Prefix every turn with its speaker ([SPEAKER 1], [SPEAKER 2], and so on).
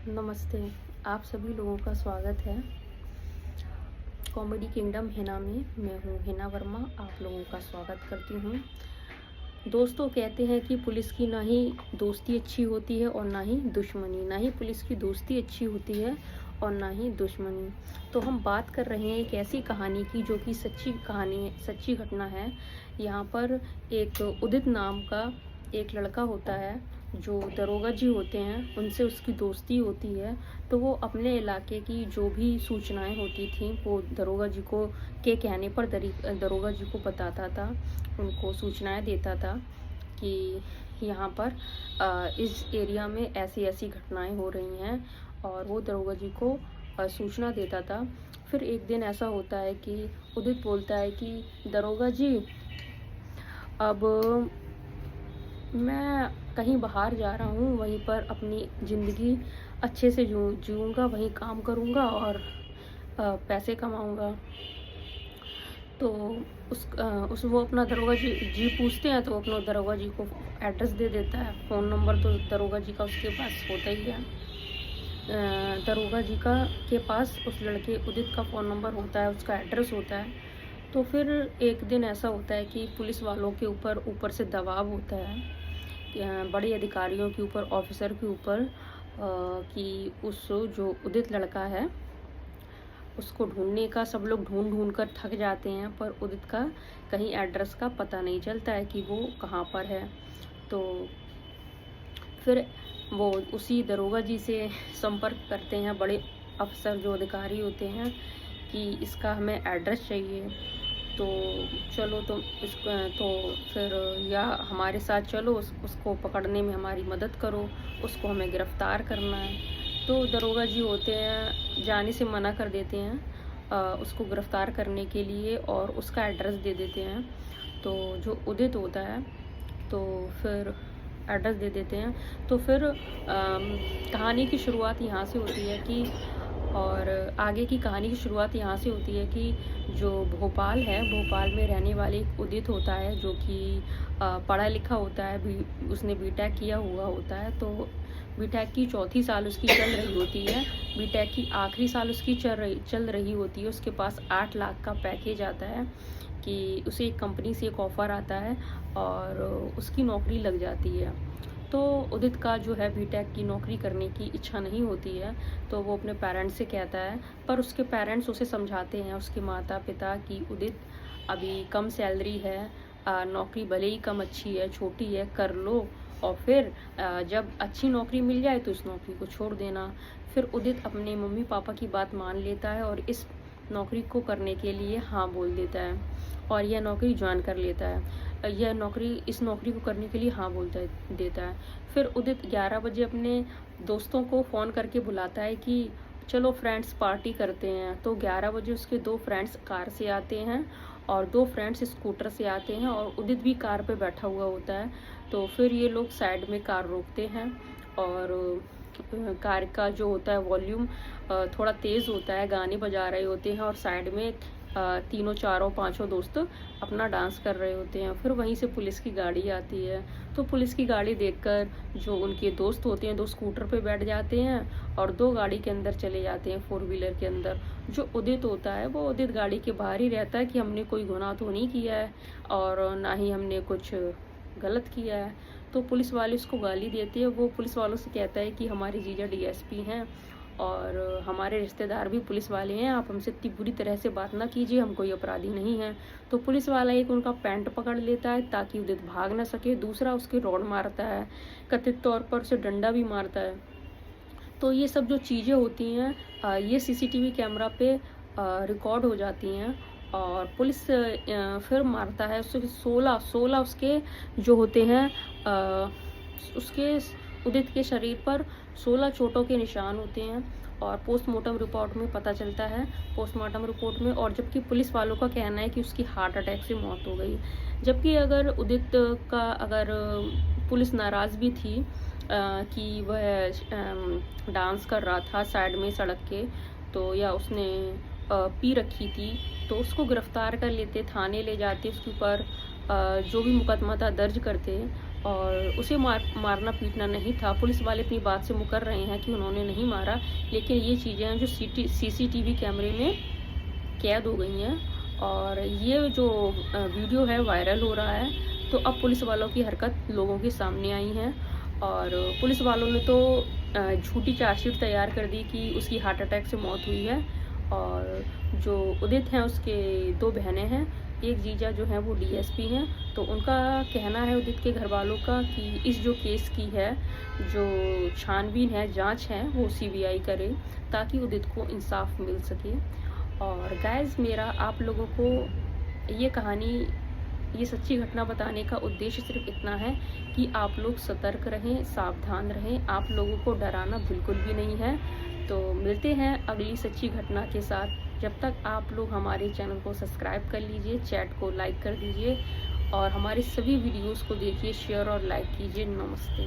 [SPEAKER 1] नमस्ते। आप सभी लोगों का स्वागत है कॉमेडी किंगडम हिना में। मैं हूँ हिना वर्मा, आप लोगों का स्वागत करती हूँ। दोस्तों, कहते हैं कि पुलिस की ना ही दोस्ती अच्छी होती है और ना ही दुश्मनी। ना ही पुलिस की दोस्ती अच्छी होती है और ना ही दुश्मनी। तो हम बात कर रहे हैं एक ऐसी कहानी की जो कि सच्ची कहानी है, सच्ची घटना है। यहाँ पर एक उदित नाम का एक लड़का होता है जो दरोगा जी होते हैं, उनसे उसकी दोस्ती होती है। तो वो अपने इलाके की जो भी सूचनाएं होती थी वो दरोगा जी को के कहने पर दरोगा जी को बताता था, उनको सूचनाएं देता था कि यहाँ पर इस एरिया में ऐसी ऐसी घटनाएं हो रही हैं, और वो दरोगा जी को सूचना देता था। फिर एक दिन ऐसा होता है कि उदित बोलता है कि दरोगा जी, अब मैं कहीं बाहर जा रहा हूँ, वहीं पर अपनी ज़िंदगी अच्छे से जीऊँगा, वहीं काम करूँगा और पैसे कमाऊँगा। तो उस वो अपना दरोगा जी पूछते हैं, तो वो अपना दरोगा जी को एड्रेस दे देता है। फ़ोन नंबर तो दरोगा जी का उसके पास होता ही है। दरोगा जी का के पास उस लड़के उदित का फ़ोन नंबर होता है, उसका एड्रेस होता है। तो फिर एक दिन ऐसा होता है कि पुलिस वालों के ऊपर से दबाव होता है, बड़े अधिकारियों के ऊपर, ऑफिसर के ऊपर, कि उस जो उदित लड़का है उसको ढूंढने का सब लोग ढूंढ कर थक जाते हैं, पर उदित का कहीं एड्रेस का पता नहीं चलता है कि वो कहाँ पर है। तो फिर वो उसी दरोगा जी से संपर्क करते हैं, बड़े अफसर जो अधिकारी होते हैं, कि इसका हमें एड्रेस चाहिए। तो चलो तुम तो फिर या हमारे साथ चलो, उसको पकड़ने में हमारी मदद करो, उसको हमें गिरफ्तार करना है। तो दरोगा जी होते हैं, जाने से मना कर देते हैं उसको गिरफ्तार करने के लिए, और उसका एड्रेस दे देते हैं। तो जो उदित होता है, तो फिर एड्रेस दे देते हैं। तो फिर कहानी की शुरुआत यहाँ से होती है कि और आगे की कहानी की शुरुआत यहाँ से होती है कि जो भोपाल है, भोपाल में रहने वाले एक उदित होता है जो कि पढ़ा लिखा होता है, उसने बीटेक किया हुआ होता है। तो बीटेक की चौथी साल उसकी चल रही होती है, बीटेक की आखिरी साल उसकी चल रही होती है। उसके पास 8 लाख का पैकेज आता है कि उसे एक कंपनी से एक ऑफ़र आता है और उसकी नौकरी लग जाती है। तो उदित का जो है बीटेक की नौकरी करने की इच्छा नहीं होती है, तो वो अपने पेरेंट्स से कहता है, पर उसके पेरेंट्स उसे समझाते हैं, उसके माता पिता, कि उदित अभी कम सैलरी है, नौकरी भले ही कम अच्छी है, छोटी है, कर लो, और फिर जब अच्छी नौकरी मिल जाए तो इस नौकरी को छोड़ देना। फिर उदित अपने मम्मी पापा की बात मान लेता है और इस नौकरी को करने के लिए हाँ बोल देता है और यह नौकरी ज्वाइन कर लेता है। इस नौकरी को करने के लिए हाँ देता है। फिर उदित 11 बजे अपने दोस्तों को फ़ोन करके बुलाता है कि चलो फ्रेंड्स पार्टी करते हैं। तो 11 बजे उसके 2 फ्रेंड्स कार से आते हैं और 2 फ्रेंड्स स्कूटर से आते हैं, और उदित भी कार पे बैठा हुआ होता है। तो फिर ये लोग साइड में कार रोकते हैं और कार का जो होता है वॉल्यूम थोड़ा तेज़ होता है, गाने बजा रहे होते हैं, और साइड में तीनों चारों पांचों दोस्त अपना डांस कर रहे होते हैं। फिर वहीं से पुलिस की गाड़ी आती है। तो पुलिस की गाड़ी देखकर जो उनके दोस्त होते हैं, 2 स्कूटर पे बैठ जाते हैं और 2 गाड़ी के अंदर चले जाते हैं, 4 व्हीलर के अंदर। जो उदित होता है वो उदित गाड़ी के बाहर ही रहता है कि हमने कोई गुनाह तो नहीं किया है और ना ही हमने कुछ गलत किया है। तो पुलिस वाले उसको गाली देते हैं। वो पुलिस वालों से कहता है कि हमारे जीजा डीएसपी हैं और हमारे रिश्तेदार भी पुलिस वाले हैं, आप हमसे इतनी बुरी तरह से बात ना कीजिए, हम कोई अपराधी नहीं हैं। तो पुलिस वाला एक उनका पैंट पकड़ लेता है ताकि उदित भाग ना सके, दूसरा उसके रॉड मारता है, कथित तौर पर उसे डंडा भी मारता है। तो ये सब जो चीज़ें होती हैं ये सीसीटीवी कैमरा पे रिकॉर्ड हो जाती हैं, और पुलिस फिर मारता है उसके 16 उसके जो होते हैं उसके उदित के शरीर पर 16 चोटों के निशान होते हैं, और पोस्टमार्टम रिपोर्ट में पता चलता है, पोस्टमार्टम रिपोर्ट में, और जबकि पुलिस वालों का कहना है कि उसकी हार्ट अटैक से मौत हो गई। जबकि अगर उदित का पुलिस नाराज़ भी थी कि वह डांस कर रहा था साइड में सड़क के, तो या उसने पी रखी थी, तो उसको गिरफ्तार कर लेते, थाने ले जाते, उसके ऊपर जो भी मुकदमा था दर्ज करते। और उसे मारना पीटना नहीं था। पुलिस वाले अपनी बात से मुकर रहे हैं कि उन्होंने नहीं मारा, लेकिन ये चीज़ें हैं जो सीसीटीवी कैमरे में कैद हो गई हैं और ये जो वीडियो है वायरल हो रहा है। तो अब पुलिस वालों की हरकत लोगों के सामने आई है और पुलिस वालों ने तो झूठी चार्जशीट तैयार कर दी कि उसकी हार्ट अटैक से मौत हुई है। और जो उदित हैं उसके 2 बहनें हैं, एक जीजा जो हैं वो डीएसपी हैं। तो उनका कहना है उदित के घर वालों का कि इस जो केस की है जो छानबीन है, जांच है, वो सीबीआई करे ताकि उदित को इंसाफ मिल सके। और गाइस, मेरा आप लोगों को ये कहानी, ये सच्ची घटना बताने का उद्देश्य सिर्फ इतना है कि आप लोग सतर्क रहें, सावधान रहें। आप लोगों को डराना बिल्कुल भी नहीं है। तो मिलते हैं अगली सच्ची घटना के साथ। जब तक आप लोग हमारे चैनल को सब्सक्राइब कर लीजिए, चैट को लाइक कर दीजिए और हमारे सभी वीडियोस को देखिए, शेयर और लाइक कीजिए। नमस्ते।